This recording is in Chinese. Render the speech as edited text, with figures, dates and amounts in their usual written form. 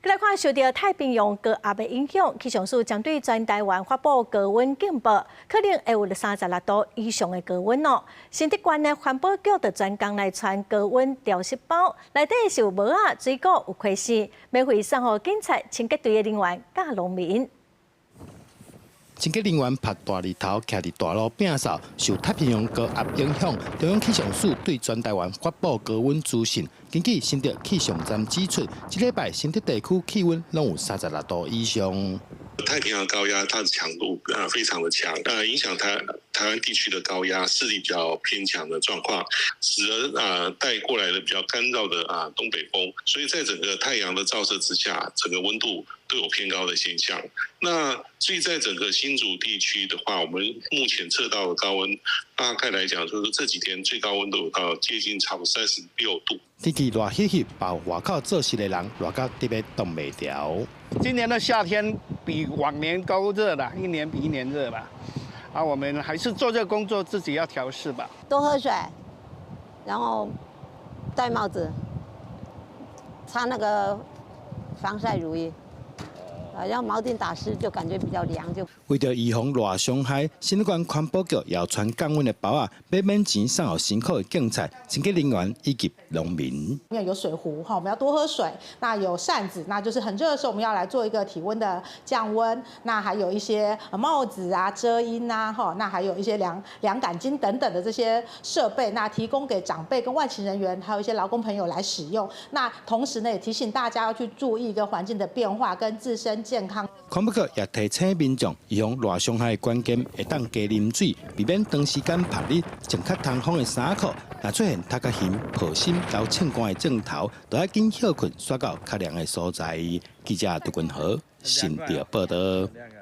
再来看，受到太平洋高压的影响，气象署将对全台湾发布高温警报，可能会有36度以上的高温哦。新竹县的环保局就专工来传高温调试包，内底是有帽仔、水果、有开心，免费送予警察、清洁队的人员甲农民。 清洁人员拍大日头，徛伫大路摒扫，受太平洋高压影响，中央气象署对全台湾发布高温资讯。根据新竹气象站指出，这礼拜新竹地区气温拢有36度以上。太平洋高压它的强度非常的强，影响台湾地区的高压势力比较偏强的状况，使得带过来的比较干燥的东北风，所以在整个太阳的照射之下，整个温度都有偏高的现象。那所以在整个新竹地区的话，我们目前测到的高温，大概来讲，就是这几天最高温都有到接近超过36度。天气热热热，包外口做事的人热到直要冻袂调。今年的夏天比往年高热了，一年比一年热吧。我们还是做这个工作，自己要调试吧。多喝水，然后戴帽子，擦那个防晒乳液。 让毛巾打湿就感觉比较凉，就为着预防热伤害，新竹县环保局也传降温的包啊，要免钱送予辛苦的警察、清洁人员以及农民。因为有水壶哈，我们要多喝水。那有扇子，那就是很热的时候，我们要来做一个体温的降温。那还有一些帽子啊、遮阴啊，哈，那还有一些凉感巾等等的这些设备，那提供给长辈跟外勤人员，还有一些劳工朋友来使用。那同时呢，也提醒大家要去注意一个环境的变化跟自身 健康。环保局也提醒民众，预防热伤害的关键会当加啉水，避免长时间晒日，穿较通风的衫裤。若出现头壳晕、破心、到呛寒的症头，就要紧休困，刷到较凉的所在。记者杜君豪，新竹报道。